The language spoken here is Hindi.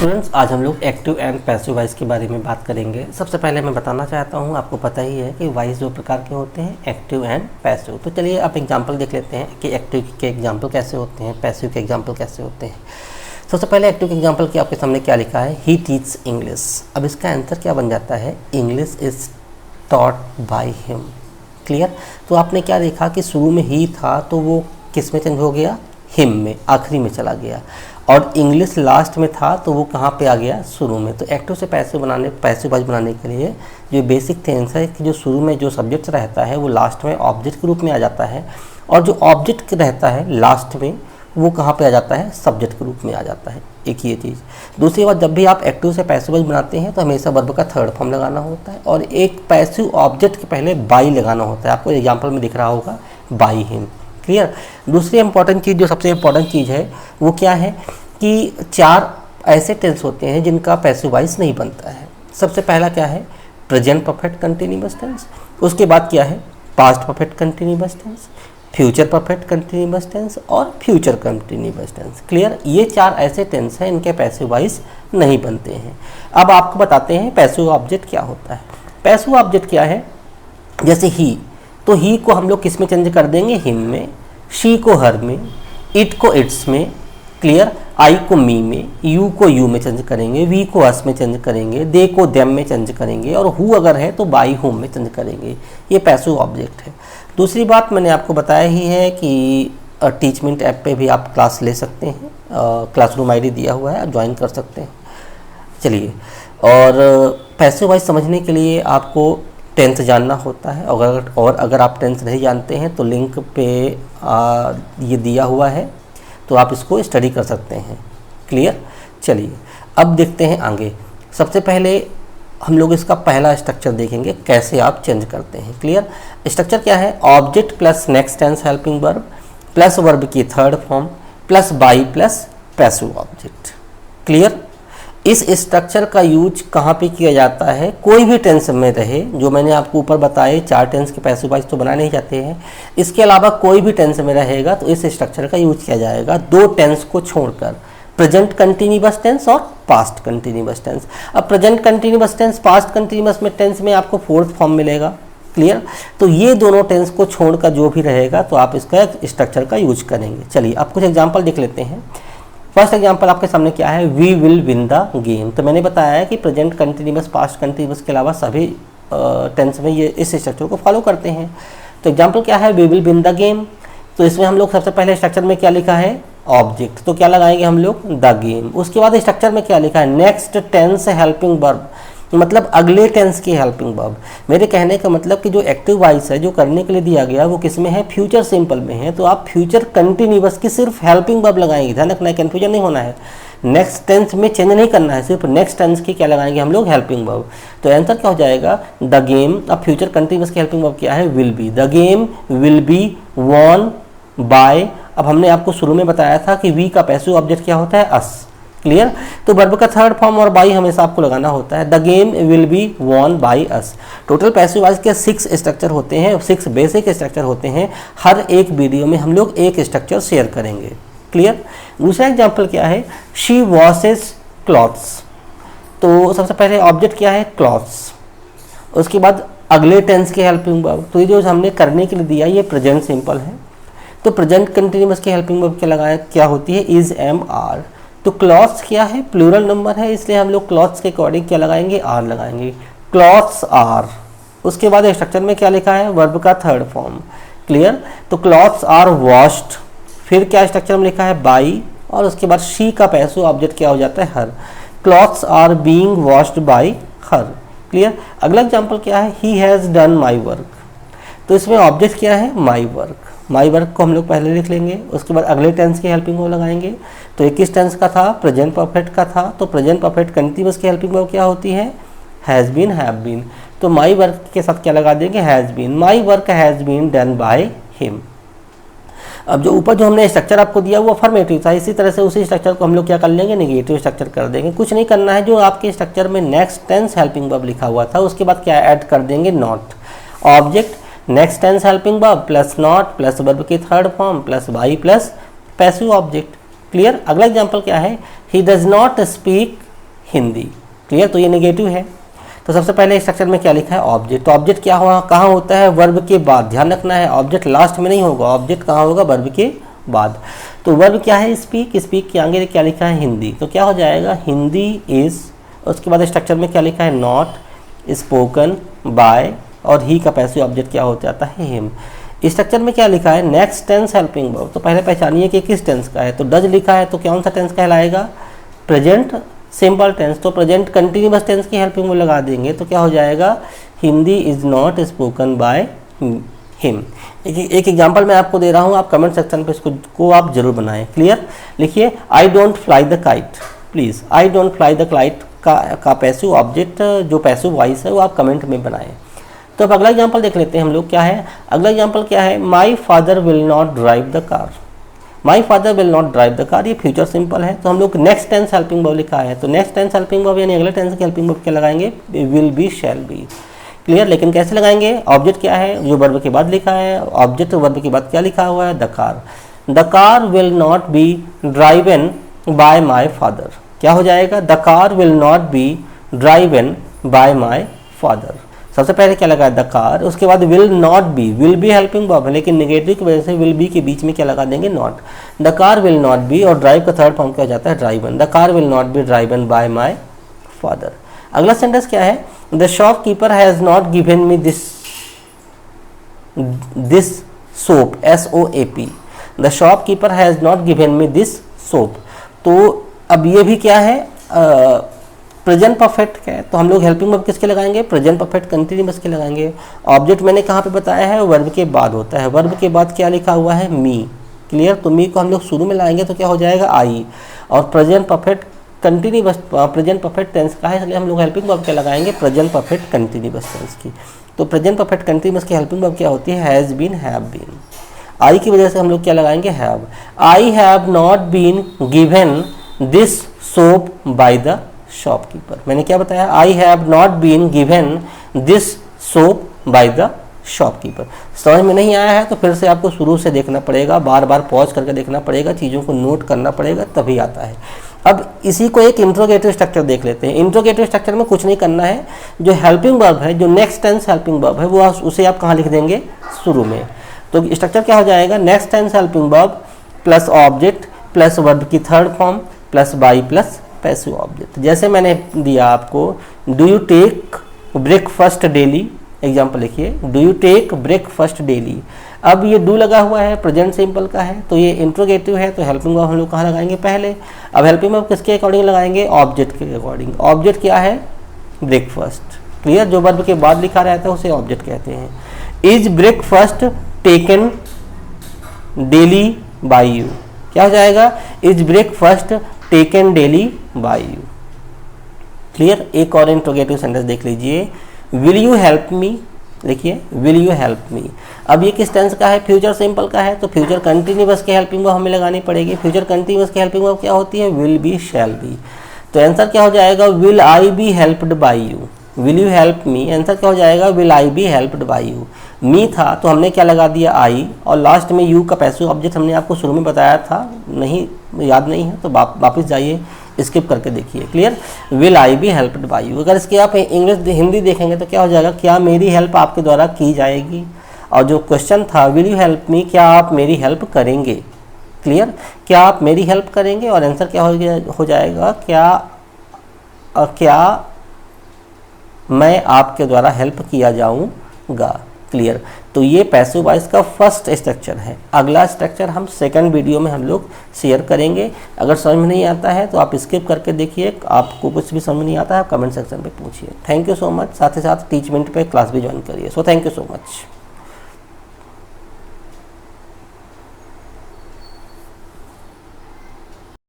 स्टूडेंट्स, आज हम लोग एक्टिव एंड पैसिव वॉइस के बारे में बात करेंगे। सबसे पहले मैं बताना चाहता हूँ, आपको पता ही है कि वॉइस दो प्रकार के होते हैं, एक्टिव एंड पैसिव। तो चलिए आप एग्जांपल देख लेते हैं कि एक्टिव के एग्जांपल कैसे होते हैं, पैसिव के एग्जांपल कैसे होते हैं। सबसे पहले एक्टिव के एग्जांपल की आपके सामने क्या लिखा है, ही टीच इंग्लिश। अब इसका आंसर क्या बन जाता है, English is taught by him. Clear. तो आपने क्या देखा कि शुरू में ही था तो वो किस में चेंज हो गया, हिम में, आखिरी में चला गया। और इंग्लिश लास्ट में था तो वो कहाँ पे आ गया, शुरू में। तो एक्टिव से पैसिव वॉइस बनाने के लिए जो बेसिक थिंग्स है कि जो शुरू में जो सब्जेक्ट रहता है वो लास्ट में ऑब्जेक्ट के रूप में आ जाता है, और जो ऑब्जेक्ट रहता है लास्ट में वो कहाँ पे आ जाता है, सब्जेक्ट के रूप में आ जाता है। एक ये चीज़। दूसरी बात, जब भी आप एक्टिव से पैसिव वॉइस बनाते हैं तो हमेशा वर्ब का थर्ड फॉर्म लगाना होता है और एक पैसिव ऑब्जेक्ट के पहले बाई लगाना होता है। आपको एग्जाम्पल में दिख रहा होगा, बाई हिम। क्लियर। दूसरी इंपॉर्टेंट चीज़, जो सबसे इंपॉर्टेंट चीज़ है वो क्या है कि 4 ऐसे टेंस होते हैं जिनका पैसिव वॉइस नहीं बनता है। सबसे पहला क्या है, प्रेजेंट परफेक्ट कंटिन्यूअस टेंस। उसके बाद क्या है, past perfect continuous tense, future perfect continuous tense और फ्यूचर कंटिन्यूअस टेंस। क्लियर। ये 4 ऐसे टेंस हैं इनके पैसिव वॉइस नहीं बनते हैं। अब आपको बताते हैं पैसिव ऑब्जेक्ट क्या होता है। पैसिव ऑब्जेक्ट क्या है, जैसे ही, तो ही को हम लोग किस में चेंज कर देंगे, हिम में, शी को हर में, इट को इट्स में। क्लियर। आई को मी में, यू को यू में चेंज करेंगे, वी को अस में चेंज करेंगे, दे को देम में चेंज करेंगे, और हु अगर है तो बाई हुम में चेंज करेंगे। ये पैसिव ऑब्जेक्ट है। दूसरी बात मैंने आपको बताया ही है कि टीचमेंट ऐप पे भी आप क्लास ले सकते हैं, क्लासरूम आईडी दिया हुआ है, आप ज्वाइन कर सकते हैं। चलिए, और पैसिव वॉइस समझने के लिए आपको टेंस जानना होता है, और अगर आप टेंस नहीं जानते हैं तो लिंक पे ये दिया हुआ है, तो आप इसको स्टडी कर सकते हैं। क्लियर। चलिए अब देखते हैं आगे। सबसे पहले हम लोग इसका पहला स्ट्रक्चर देखेंगे, कैसे आप चेंज करते हैं। क्लियर। स्ट्रक्चर क्या है, object plus next tense helping verb plus verb की third form plus by plus passive object. Clear. इस स्ट्रक्चर का यूज कहाँ पे किया जाता है, कोई भी टेंस में रहे, जो मैंने आपको ऊपर बताए 4 टेंस के पैसिव वॉइस तो बनाए नहीं जाते हैं, इसके अलावा कोई भी टेंस में रहेगा तो इस स्ट्रक्चर का यूज किया जाएगा 2 टेंस को छोड़कर, प्रेजेंट कंटिन्यूअस टेंस और पास्ट कंटिन्यूअस टेंस। अब present continuous tense, past continuous में टेंस में आपको फोर्थ फॉर्म मिलेगा। क्लियर। तो ये दोनों टेंस को छोड़कर जो भी रहेगा तो आप इसका स्ट्रक्चर का यूज करेंगे। चलिए अब कुछ एग्जाम्पल देख लेते हैं। फर्स्ट एग्जांपल आपके सामने क्या है, we will win the game. तो मैंने बताया है कि प्रेजेंट कंटिन्यूअस, पास्ट कंटिन्यूअस के अलावा सभी टेंस में ये इस स्ट्रक्चर को फॉलो करते हैं। तो एग्जांपल क्या है, we will win the game. तो इसमें हम लोग सबसे पहले स्ट्रक्चर में क्या लिखा है, ऑब्जेक्ट, तो क्या लगाएंगे हम लोग, द गेम। उसके बाद स्ट्रक्चर में क्या लिखा है, नेक्स्ट टेंस हेल्पिंग वर्ब, मतलब अगले टेंस की हेल्पिंग वर्ब। मेरे कहने का मतलब कि जो एक्टिव वॉइस है जो करने के लिए दिया गया वो किस में है, फ्यूचर सिंपल में है, तो आप फ्यूचर कंटिन्यूअस की सिर्फ हेल्पिंग वर्ब लगाएंगे। ध्यान रखना है, कंफ्यूजन नहीं होना है, नेक्स्ट टेंस में चेंज नहीं करना है, सिर्फ नेक्स्ट टेंस की क्या लगाएंगे हम लोग, हेल्पिंग वर्ब। तो आंसर क्या हो जाएगा, द गेम। अब फ्यूचर कंटिन्यूअस की हेल्पिंग वर्ब क्या है, will B. The game will be won by. अब हमने आपको शुरू में बताया था कि वी का पैसिव ऑब्जेक्ट क्या होता है, अस। क्लियर। तो वर्ब का थर्ड फॉर्म और बाई हमेशा आपको लगाना होता है। The game will be won by us. Total passive voice के 6 स्ट्रक्चर होते हैं, 6 बेसिक स्ट्रक्चर होते हैं। हर एक वीडियो में हम लोग एक स्ट्रक्चर शेयर करेंगे। क्लियर। दूसरा एग्जाम्पल क्या है, शी वॉशेज क्लॉथ्स। तो सबसे पहले ऑब्जेक्ट क्या है, क्लॉथ्स। उसके बाद अगले टेंस की हेल्पिंग वर्ब। तो ये जो हमने करने के लिए दिया ये प्रेजेंट सिंपल है, तो प्रेजेंट कंटिन्यूअस की हेल्पिंग वर्ब क्या लगाए, क्या होती है, इज, एम, आर। तो क्लॉथ्स क्या है, प्लूरल नंबर है, इसलिए हम लोग क्लॉथ्स के अकॉर्डिंग क्या लगाएंगे, आर लगाएंगे, क्लॉथ्स आर। उसके बाद स्ट्रक्चर में क्या लिखा है, वर्ब का थर्ड फॉर्म। क्लियर। तो क्लॉथ्स आर वॉश्ड, फिर क्या स्ट्रक्चर में लिखा है, बाई, और उसके बाद शी का पैसिव ऑब्जेक्ट क्या हो जाता है, her. Clothes are being washed by her. Clear. अगला एग्जाम्पल क्या है, he has done my work. तो इसमें ऑब्जेक्ट क्या है, माई वर्क। माई वर्क को हम लोग पहले लिख लेंगे, उसके बाद अगले टेंस की हेल्पिंग वर्ब लगाएंगे। तो एक किस टेंस का था, प्रेजेंट परफेक्ट का था, तो प्रेजेंट परफेक्ट कंटिन्यूअस की हेल्पिंग वर्ब क्या होती है, हैज़ बीन, हैव बीन। तो माई वर्क के साथ क्या लगा देंगे, has been. My work has been done by him. अब जो ऊपर जो हमने स्ट्रक्चर आपको दिया वो अफर्मेटिव था, इसी तरह से उसी स्ट्रक्चर को हम लोग क्या कर लेंगे, नेगेटिव स्ट्रक्चर कर देंगे। कुछ नहीं करना है, जो आपके स्ट्रक्चर में नेक्स्ट टेंस हेल्पिंग वर्ब लिखा हुआ था उसके बाद क्या ऐड कर देंगे, not. Object next tense helping verb plus not plus verb की third form plus by plus passive object. Clear. अगला एग्जांपल क्या है, he does not speak Hindi. Clear, तो ये नेगेटिव है। तो सबसे पहले स्ट्रक्चर में क्या लिखा है, ऑब्जेक्ट। तो ऑब्जेक्ट क्या हुआ, कहाँ होता है, वर्ब के बाद। ध्यान रखना है ऑब्जेक्ट लास्ट में नहीं होगा, ऑब्जेक्ट कहाँ होगा, वर्ब के बाद। तो वर्ब क्या है, स्पीक। स्पीक के आगे क्या लिखा है, हिंदी। तो क्या हो जाएगा, हिंदी इज। उसके बाद स्ट्रक्चर में क्या लिखा है, नॉट स्पोकन बाय, और ही का पैसिव ऑब्जेक्ट क्या हो जाता है, हिम। स्ट्रक्चर में क्या लिखा है, नेक्स्ट टेंस हेल्पिंग वर्ब। तो पहले पहचानिए कि किस टेंस का है। तो डज लिखा है तो कौन सा टेंस कहलाएगा, प्रेजेंट सिंपल टेंस। तो प्रेजेंट कंटिन्यूअस टेंस की हेल्पिंग वर्ब लगा देंगे तो क्या हो जाएगा, Hindi is not spoken by him. एक एग्जांपल मैं आपको दे रहा हूँ, आप कमेंट सेक्शन पे इसको आप जरूर बनाएं। क्लियर, लिखिए I don't fly the kite. Please, I don't fly the kite का पैसिव ऑब्जेक्ट जो पैसिव वॉइस है वो आप कमेंट में बनाएं। तो अब अगला एग्जांपल देख लेते हैं हम लोग, क्या है अगला एग्जांपल, क्या है, my father will not drive the car. My father will not drive the car, ये फ्यूचर सिंपल है। तो हम लोग नेक्स्ट टेंस हेल्पिंग वर्ब लिखा है, तो नेक्स्ट टेंस हेल्पिंग वर्ब यानी अगले टेंस की हेल्पिंग वर्ब क्या लगाएंगे, will be, shall B. Clear, लेकिन कैसे लगाएंगे, ऑब्जेक्ट क्या है, जो वर्ब के बाद लिखा है, ऑब्जेक्ट वर्ब के बाद क्या लिखा हुआ है, the car. The car will not be driven by my father. क्या हो जाएगा, the car will not be driven by my father. सबसे पहले क्या लगा, द कार। उसके बाद will not be, will be helping verb है लेकिन नेगेटिव की वजह से विल बी के बीच में क्या लगा देंगे, not. The car will not be, और ड्राइव का थर्ड फॉर्म क्या हो जाता है, driven. The car will not be driven by my father. अगला सेंटेंस क्या है, the shopkeeper has not given me this soap, SOAP। The shopkeeper has not given me this soap. तो अब ये भी क्या है, प्रेजेंट परफेक्ट है। तो हम लोग हेल्पिंग वर्ब किसके लगाएंगे, प्रेजेंट परफेक्ट कंटिन्यूअस के लगाएंगे। ऑब्जेक्ट मैंने कहाँ पे बताया है, वर्ब के बाद होता है। वर्ब के बाद क्या लिखा हुआ है, मी। क्लियर, तो मी को हम लोग शुरू में लाएंगे तो क्या हो जाएगा, आई। और present perfect continuous, present perfect tense का है इसलिए हम लोग हेल्पिंग वर्ब क्या लगाएंगे, प्रेजेंट परफेक्ट कंटिन्यूअस टेंस की। तो प्रेजेंट परफेक्ट कंटिन्यूअस की हेल्पिंग वर्ब क्या होती है, has been, have been. I की वजह से हम लोग क्या लगाएंगे, have. I have not been given this soap by the shopkeeper. मैंने क्या बताया, I have not been given this soap by the shopkeeper. समझ में नहीं आया है तो फिर से आपको शुरू से देखना पड़ेगा, बार बार पॉज करके देखना पड़ेगा, चीज़ों को नोट करना पड़ेगा, तभी आता है। अब इसी को एक इंट्रोगेटिव स्ट्रक्चर देख लेते हैं। इंट्रोगेटिव स्ट्रक्चर में कुछ नहीं करना है, जो हेल्पिंग वर्ब है, जो नेक्स्ट टेंस हेल्पिंग वर्ब है, वो उसे आप कहाँ लिख देंगे, शुरू में। तो स्ट्रक्चर क्या हो जाएगा, next tense helping verb plus object plus verb की third form plus by plus passive object. जैसे मैंने दिया आपको, do you take breakfast daily. Example लिखिए, do you take breakfast daily. अब ये डू लगा हुआ है, प्रेजेंट सिंपल का है, तो ये इंट्रोगेटिव है, तो हेल्पिंग वर्ब हम लोग कहाँ लगाएंगे, पहले। अब हेल्पिंग वर्ब किसके अकॉर्डिंग लगाएंगे, ऑब्जेक्ट के अकॉर्डिंग। ऑब्जेक्ट क्या है, ब्रेकफास्ट। क्लियर, जो वर्ब के बाद लिखा रहता है उसे ऑब्जेक्ट कहते हैं। Is breakfast taken daily by you. क्या हो जाएगा, is breakfast taken daily by you. Clear, एक और इंट्रोगेटिव सेंटेंस देख लीजिए, विल यू हेल्प मी। देखिए, विल यू हेल्प मी। अब ये किस टेंस का है, फ्यूचर सिंपल का है, तो फ्यूचर कंटिन्यूअस के हेल्पिंग वर्ब हमें लगानी पड़ेगी। फ्यूचर कंटिन्यूअस की हेल्पिंग वर्ब क्या होती है, विल बी, शैल बी। तो आंसर क्या हो जाएगा, will I be helped by you. Will you help me, answer क्या हो जाएगा, will I be helped by you. Me था तो हमने क्या लगा दिया, आई, और लास्ट में यू का पैसिव ऑब्जेक्ट हमने आपको शुरू में बताया था, नहीं याद नहीं है तो वापस जाइए, स्किप करके देखिए। Clear, will I be helped by you. अगर इसके आप इंग्लिश हिंदी देखेंगे तो क्या हो जाएगा, क्या मेरी हेल्प आपके द्वारा की जाएगी। और जो क्वेश्चन था, विल यू हेल्प मी, क्या आप मेरी हेल्प करेंगे। क्लियर, क्या आप मेरी हेल्प करेंगे, और आंसर क्या हो जाएगा, क्या मैं आपके द्वारा हेल्प किया जाऊंगा। क्लियर, तो ये पैसिव वॉइस का फर्स्ट स्ट्रक्चर है। अगला स्ट्रक्चर हम सेकंड वीडियो में हम लोग शेयर करेंगे। अगर समझ में नहीं आता है तो आप स्किप करके देखिए, आपको कुछ भी समझ नहीं आता है कमेंट सेक्शन पे पूछिए। Thank you so much. साथ ही साथ टीचमेंट पे क्लास भी ज्वाइन करिए। So thank you so much.